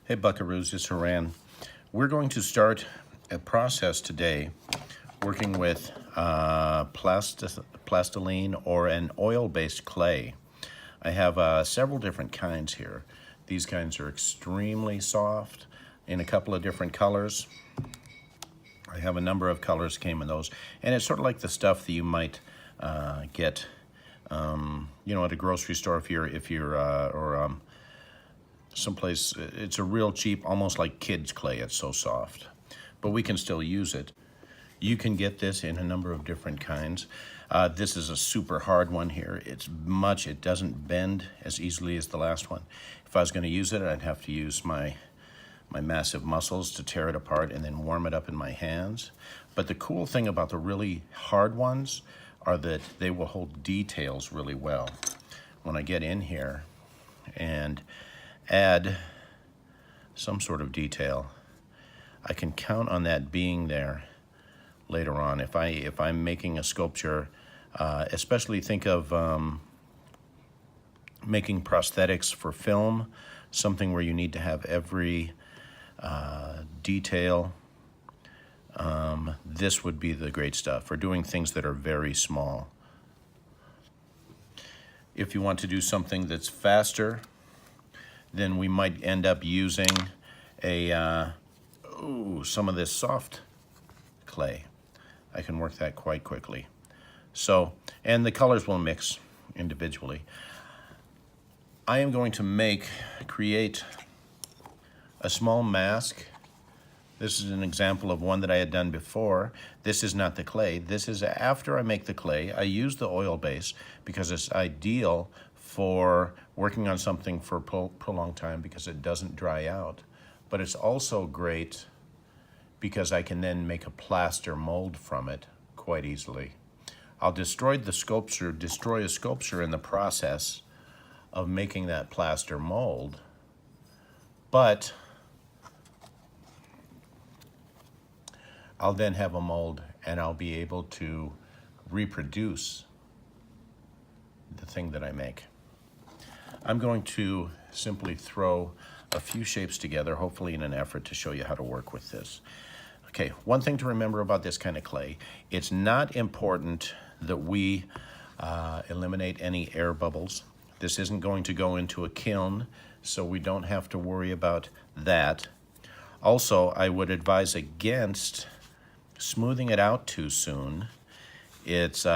Hey Buckaroos, it's Haran. We're going to start a process today working with plasticine or an oil-based clay. I have several different kinds here. These kinds are extremely soft in a couple of different colors. I have a number of colors came in those, and it's sort of like the stuff that you might get, at a grocery store if you're someplace. It's a real cheap, almost like kids clay. It's so soft, but we can still use it. You can get this in a number of different kinds. This is a super hard one here. It doesn't bend as easily as the last one. If I was going to use it, I'd have to use my massive muscles to tear it apart and then warm it up in my hands. But the cool thing about the really hard ones are that they will hold details really well. When I get in here and add some sort of detail, I can count on that being there later on. If I'm making a sculpture, especially think of making prosthetics for film, something where you need to have every detail. This would be the great stuff for doing things that are very small. If you want to do something that's faster, then we might end up using some of this soft clay. I can work that quite quickly. So, and the colors will mix individually. I am going to create a small mask. This is an example of one that I had done before. This is not the clay. This is after I make the clay. I use the oil base because it's ideal for working on something for a prolonged time because it doesn't dry out. But it's also great because I can then make a plaster mold from it quite easily. I'll destroy a sculpture in the process of making that plaster mold, but I'll then have a mold and I'll be able to reproduce the thing that I make. I'm going to simply throw a few shapes together, hopefully in an effort to show you how to work with this. Okay, one thing to remember about this kind of clay, it's not important that we eliminate any air bubbles. This isn't going to go into a kiln, so we don't have to worry about that. Also, I would advise against smoothing it out too soon. It's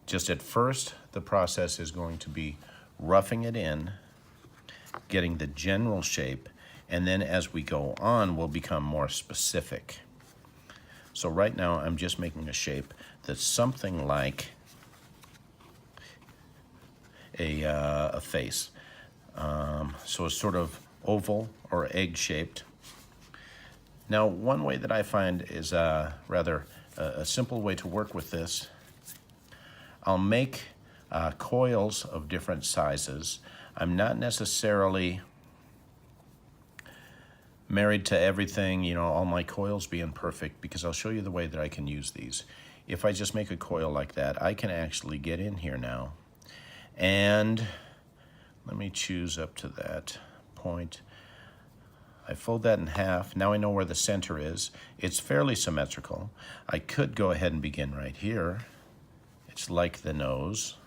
just at first, the process is going to be roughing it in, getting the general shape, and then as we go on, we'll become more specific. So right now, I'm just making a shape that's something like a face. So it's sort of oval or egg-shaped. Now, one way that I find is rather a simple way to work with this. I'll make coils of different sizes. I'm not necessarily married to everything, all my coils being perfect, because I'll show you the way that I can use these. If I just make a coil like that, I can actually get in here now. And let me choose up to that point. I fold that in half. Now I know where the center is. It's fairly symmetrical. I could go ahead and begin right here. It's like the nose.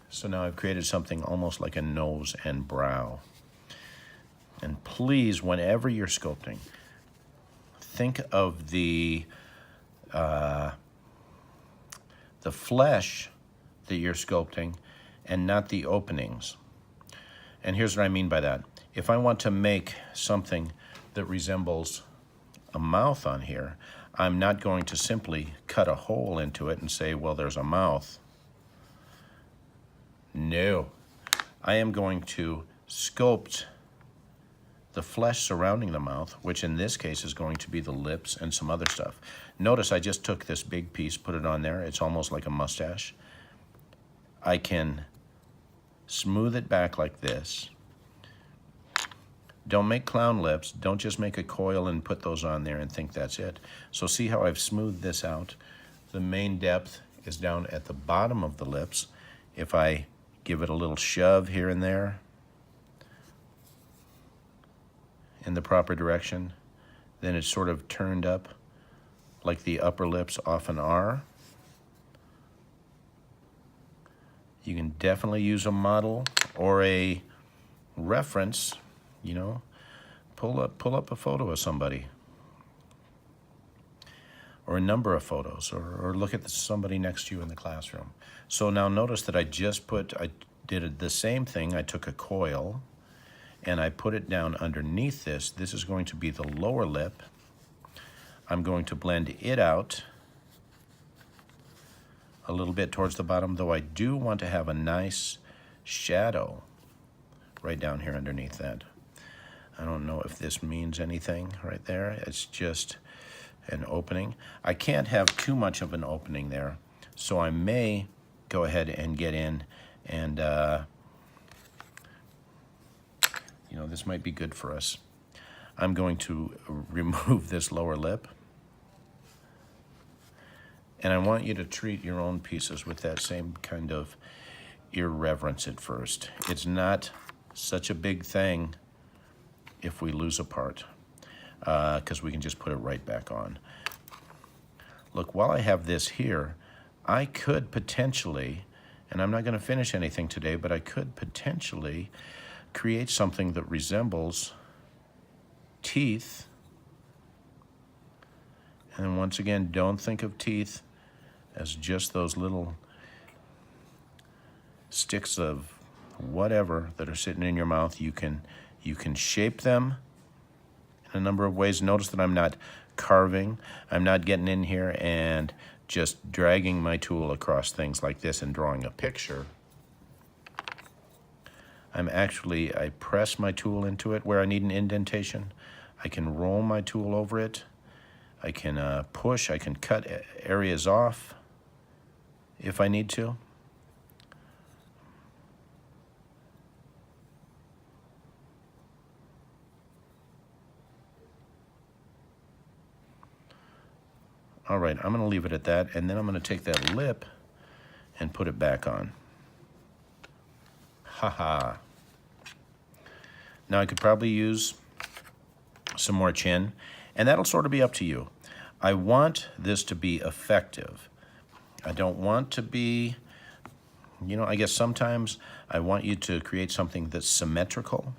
So now I've created something almost like a nose and brow. And please, whenever you're sculpting, think of the flesh that you're sculpting and not the openings. And here's what I mean by that. If I want to make something that resembles a mouth on here, I'm not going to simply cut a hole into it and say, well, there's a mouth. No. I am going to sculpt the flesh surrounding the mouth, which in this case is going to be the lips and some other stuff. Notice I just took this big piece, put it on there. It's almost like a mustache. I can smooth it back like this. Don't make clown lips. Don't just make a coil and put those on there and think that's it. So see how I've smoothed this out? The main depth is down at the bottom of the lips. If I give it a little shove here and there, in the proper direction, then it's sort of turned up like the upper lips often are. You can definitely use a model or a reference, you know, pull up a photo of somebody or a number of photos, or look at somebody next to you in the classroom. So now notice that I did the same thing. I took a coil and I put it down underneath this. This is going to be the lower lip. I'm going to blend it out a little bit towards the bottom, though I do want to have a nice shadow right down here underneath that. I don't know if this means anything right there. It's just an opening. I can't have too much of an opening there, so I may go ahead and get in and, you know, this might be good for us. I'm going to remove this lower lip. And I want you to treat your own pieces with that same kind of irreverence at first. It's not such a big thing if we lose a part, because we can just put it right back on. Look, while I have this here, I could potentially, and I'm not going to finish anything today, but I could potentially create something that resembles teeth. And once again, don't think of teeth as just those little sticks of whatever that are sitting in your mouth. You can shape them in a number of ways. Notice that I'm not carving. I'm not getting in here and just dragging my tool across things like this and drawing a picture. I press my tool into it where I need an indentation. I can roll my tool over it. I can push, I can cut areas off if I need to. All right, I'm gonna leave it at that, and then I'm gonna take that lip and put it back on. Haha. Now I could probably use some more chin, and that'll sort of be up to you. I want this to be effective. I don't want to be, you know, I guess sometimes I want you to create something that's symmetrical,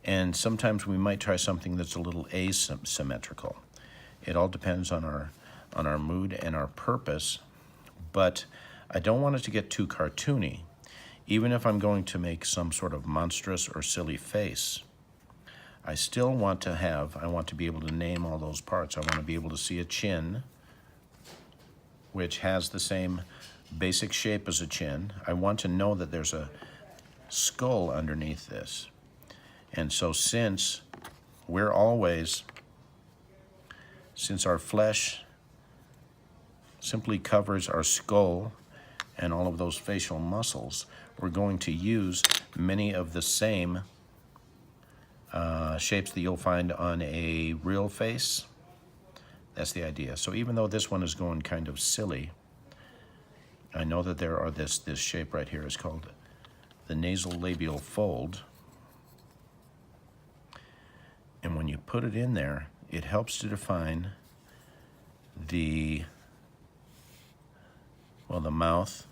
and sometimes we might try something that's a little asymmetrical. It all depends on our mood and our purpose, but I don't want it to get too cartoony. Even if I'm going to make some sort of monstrous or silly face, I still want to be able to name all those parts. I want to be able to see a chin, which has the same basic shape as a chin. I want to know that there's a skull underneath this. And so since our flesh simply covers our skull and all of those facial muscles, we're going to use many of the same shapes that you'll find on a real face. That's the idea. So even though this one is going kind of silly, I know that there are this shape right here is called the nasal labial fold. And when you put it in there, it helps to define the mouth.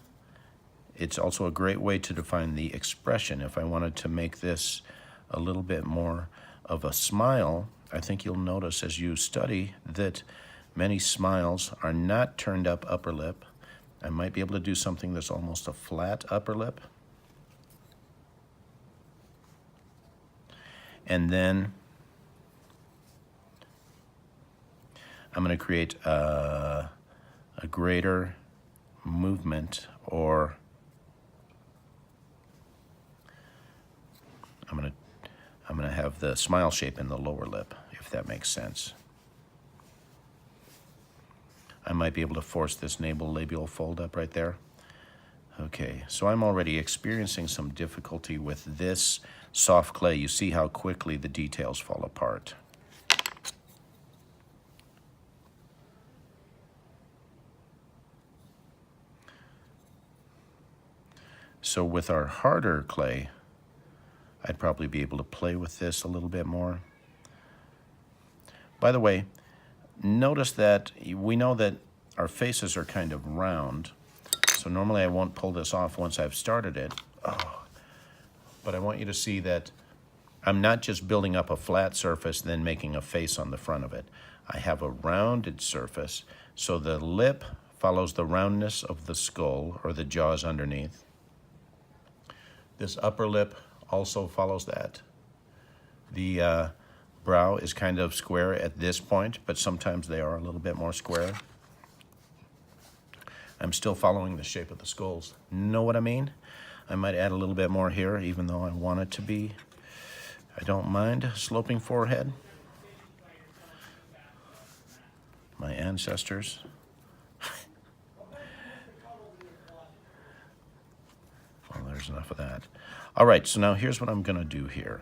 It's also a great way to define the expression. If I wanted to make this a little bit more of a smile, I think you'll notice as you study that many smiles are not turned up upper lip. I might be able to do something that's almost a flat upper lip. And then I'm going to create a greater movement, or I'm going to have the smile shape in the lower lip, if that makes sense. I might be able to force this nasal labial fold up right there. Okay, so I'm already experiencing some difficulty with this soft clay. You see how quickly the details fall apart. So with our harder clay, I'd probably be able to play with this a little bit more. By the way, notice that we know that our faces are kind of round, so normally I won't pull this off once I've started it. Oh, but I want you to see that I'm not just building up a flat surface then making a face on the front of it. I have a rounded surface, so the lip follows the roundness of the skull or the jaws underneath. This upper lip also follows that. The brow is kind of square at this point, but sometimes they are a little bit more square. I'm still following the shape of the skulls. Know what I mean? I might add a little bit more here, even though I want it to be. I don't mind sloping forehead. My ancestors. Well, there's enough of that. All right, so now here's what I'm going to do here.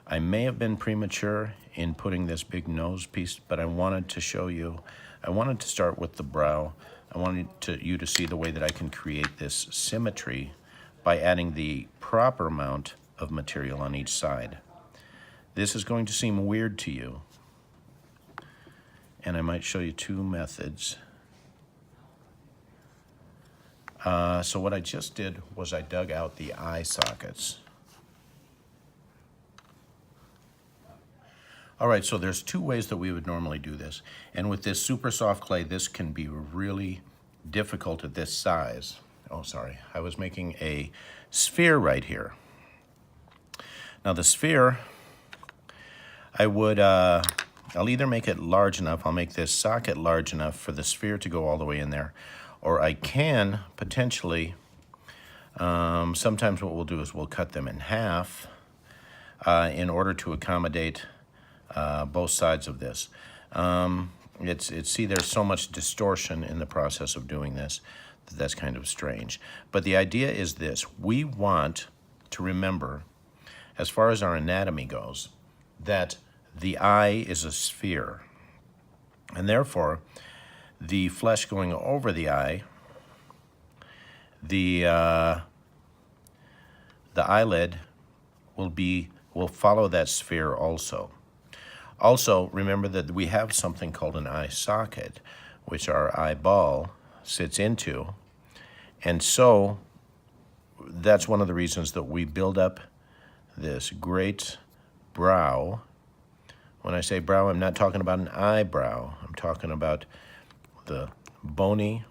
I may have been premature in putting this big nose piece, but I wanted to show you, I wanted to start with the brow. I wanted you to see the way that I can create this symmetry by adding the proper amount of material on each side. This is going to seem weird to you, and I might show you two methods. So what I just did was I dug out the eye sockets. All right, so there's two ways that we would normally do this. And with this super soft clay, this can be really difficult at this size. Oh, sorry, I was making a sphere right here. Now the sphere, I'll either make it large enough, I'll make this socket large enough for the sphere to go all the way in there, or I can potentially, sometimes what we'll do is we'll cut them in half in order to accommodate both sides of this. See, there's so much distortion in the process of doing this that's kind of strange. But the idea is this: we want to remember, as far as our anatomy goes, that the eye is a sphere, and therefore the flesh going over the eye, the eyelid will follow that sphere also. Also, remember that we have something called an eye socket, which our eyeball sits into. And so that's one of the reasons that we build up this great brow. When I say brow, I'm not talking about an eyebrow. I'm talking about the bony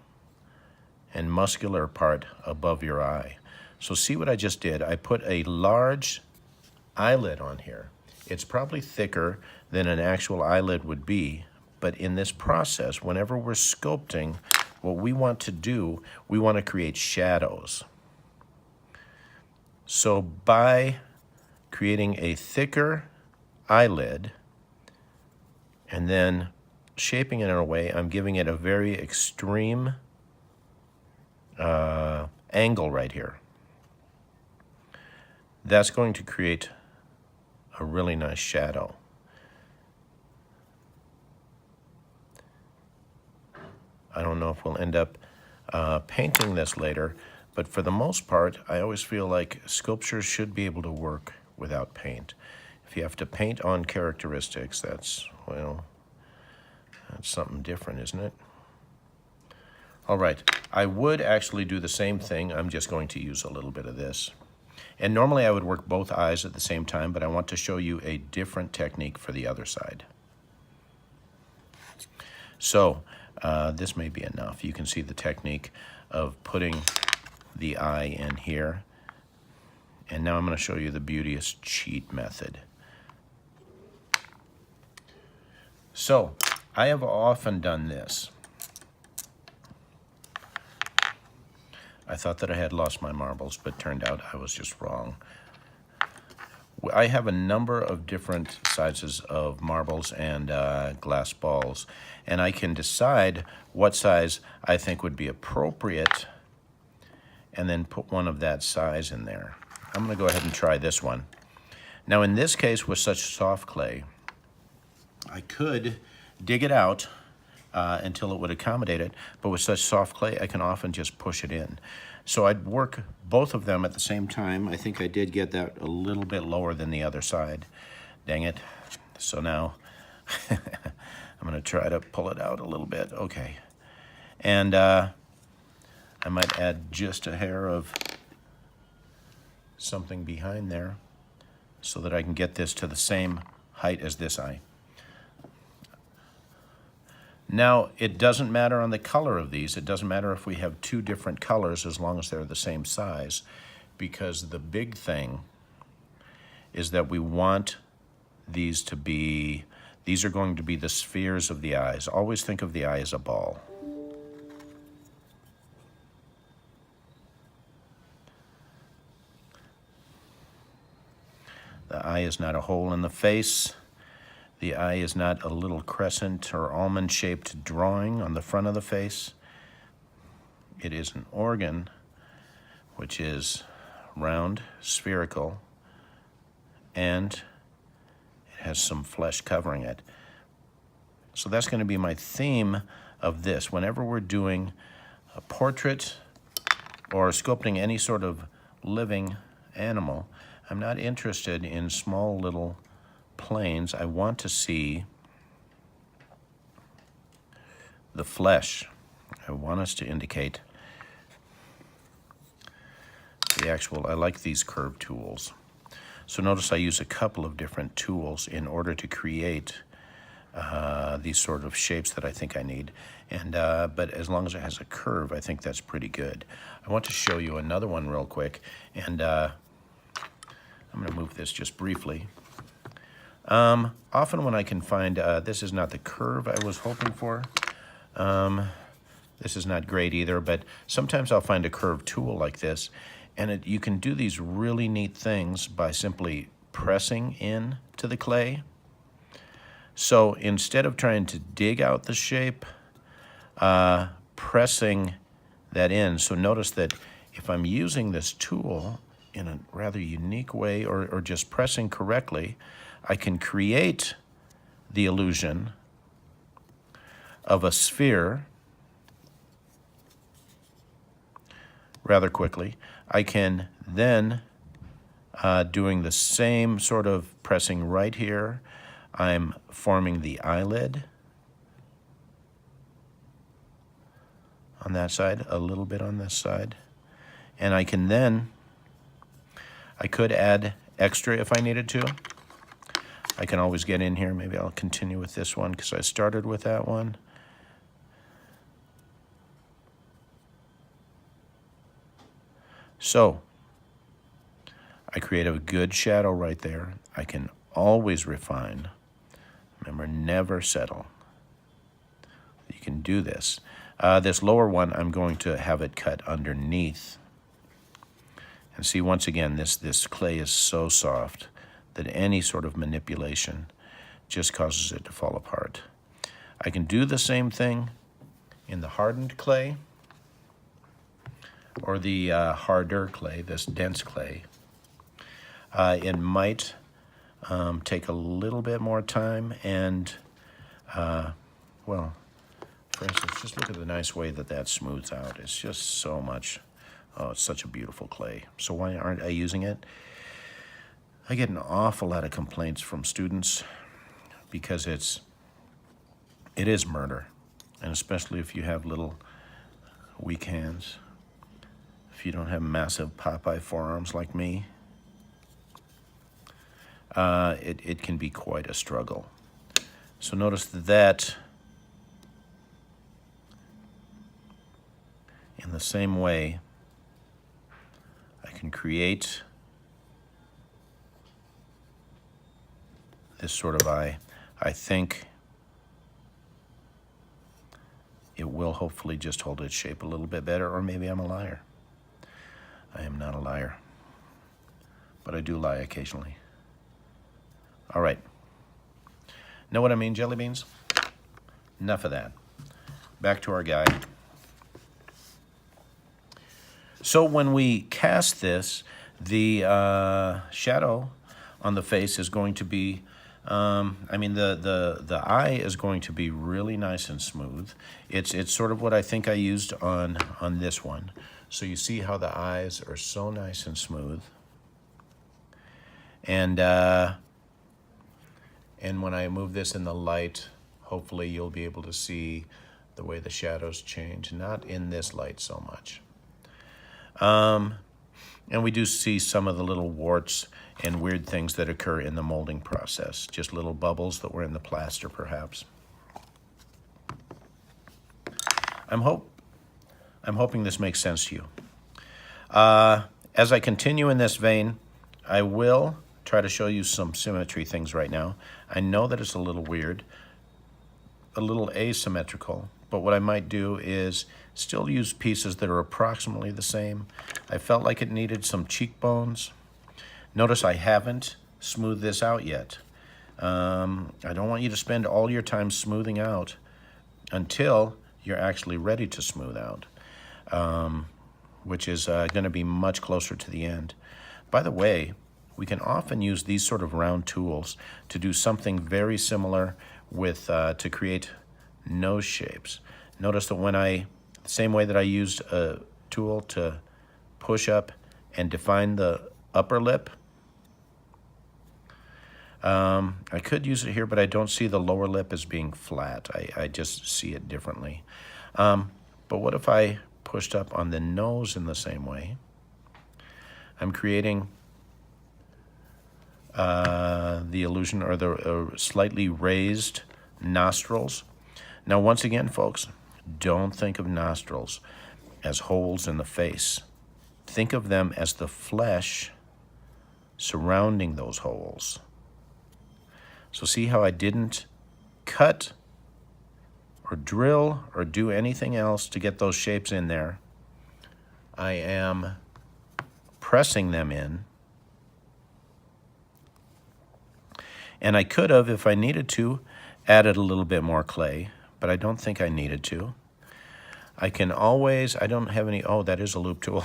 and muscular part above your eye. So see what I just did? I put a large eyelid on here. It's probably thicker than an actual eyelid would be, but in this process, whenever we're sculpting, what we want to do, we want to create shadows. So by creating a thicker eyelid and then shaping it in a way, I'm giving it a very extreme angle right here. That's going to create a really nice shadow. I don't know if we'll end up painting this later, but for the most part, I always feel like sculptures should be able to work without paint. If you have to paint on characteristics, that's something different, isn't it? All right, I would actually do the same thing. I'm just going to use a little bit of this. And normally I would work both eyes at the same time, but I want to show you a different technique for the other side. So this may be enough. You can see the technique of putting the eye in here. And now I'm going to show you the beauteous cheat method. So I have often done this. I thought that I had lost my marbles, but turned out I was just wrong. I have a number of different sizes of marbles and glass balls, and I can decide what size I think would be appropriate and then put one of that size in there. I'm going to go ahead and try this one. Now in this case, with such soft clay, I could dig it out until it would accommodate it, but with such soft clay, I can often just push it in. So I'd work both of them at the same time. I think I did get that a little bit lower than the other side. Dang it. So now I'm going to try to pull it out a little bit. Okay. And I might add just a hair of something behind there so that I can get this to the same height as this eye. Now, it doesn't matter on the color of these. It doesn't matter if we have two different colors as long as they're the same size, because the big thing is that we want these to be, these are going to be the spheres of the eyes. Always think of the eye as a ball. The eye is not a hole in the face. The eye is not a little crescent or almond-shaped drawing on the front of the face. It is an organ, which is round, spherical, and it has some flesh covering it. So that's going to be my theme of this. Whenever we're doing a portrait or sculpting any sort of living animal, I'm not interested in small little planes. I want to see the flesh. I want us to indicate the actual, I like these curve tools. So notice I use a couple of different tools in order to create these sort of shapes that I think I need. And but as long as it has a curve, I think that's pretty good. I want to show you another one real quick, and I'm going to move this just briefly. Often when I can find, this is not the curve I was hoping for. This is not great either, but sometimes I'll find a curved tool like this, and you can do these really neat things by simply pressing in to the clay. So instead of trying to dig out the shape, pressing that in. So notice that if I'm using this tool in a rather unique way, or just pressing correctly, I can create the illusion of a sphere rather quickly. I can then, doing the same sort of pressing right here, I'm forming the eyelid on that side, a little bit on this side. And I can then, I could add extra if I needed to. I can always get in here. Maybe I'll continue with this one because I started with that one. So I create a good shadow right there. I can always refine. Remember, never settle. You can do this. This lower one, I'm going to have it cut underneath. And see, once again, this clay is so soft that any sort of manipulation just causes it to fall apart. I can do the same thing in the hardened clay or the harder clay, this dense clay. It might take a little bit more time and, well, for instance, just look at the nice way that smooths out. It's just so much, oh, it's such a beautiful clay. So why aren't I using it? I get an awful lot of complaints from students because it is murder, and especially if you have little weak hands, if you don't have massive Popeye forearms like me, it can be quite a struggle. So notice that in the same way, I can create this sort of eye. I think it will hopefully just hold its shape a little bit better, or maybe I'm a liar. I am not a liar, but I do lie occasionally. All right. Know what I mean, jelly beans? Enough of that. Back to our guy. So when we cast this, the shadow on the face is going to be, the eye is going to be really nice and smooth. It's sort of what I think I used on this one. So you see how the eyes are so nice and smooth. And when I move this in the light, hopefully you'll be able to see the way the shadows change. Not in this light so much. And we do see some of the little warts and weird things that occur in the molding process. Just little bubbles that were in the plaster, perhaps. I'm hoping this makes sense to you. As I continue in this vein, I will try to show you some symmetry things right now. I know that it's a little weird, a little asymmetrical, but what I might do is still use pieces that are approximately the same. I felt like it needed some cheekbones. Notice I haven't smoothed this out yet. I don't want you to spend all your time smoothing out until you're actually ready to smooth out, which is going to be much closer to the end. By the way, we can often use these sort of round tools to do something very similar with to create nose shapes. Notice that the same way that I used a tool to push up and define the upper lip, I could use it here, but I don't see the lower lip as being flat. I just see it differently. But what if I pushed up on the nose in the same way? I'm creating the illusion or the slightly raised nostrils. Now, once again, folks, don't think of nostrils as holes in the face. Think of them as the flesh surrounding those holes. So see how I didn't cut or drill or do anything else to get those shapes in there. I am pressing them in. And I could have, if I needed to, added a little bit more clay, but I don't think I needed to. I can always, I don't have any, oh, that is a loop tool.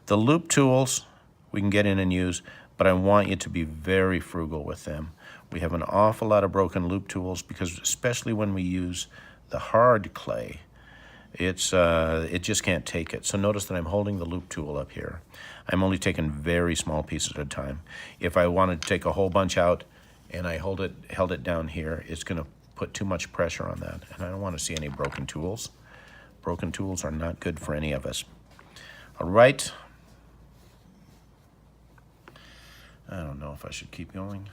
The loop tools we can get in and use, but I want you to be very frugal with them. We have an awful lot of broken loop tools because especially when we use the hard clay, it just can't take it. So notice that I'm holding the loop tool up here. I'm only taking very small pieces at a time. If I wanted to take a whole bunch out and I held it down here, it's going to put too much pressure on that. And I don't want to see any broken tools. Broken tools are not good for any of us. All right. I don't know if I should keep going.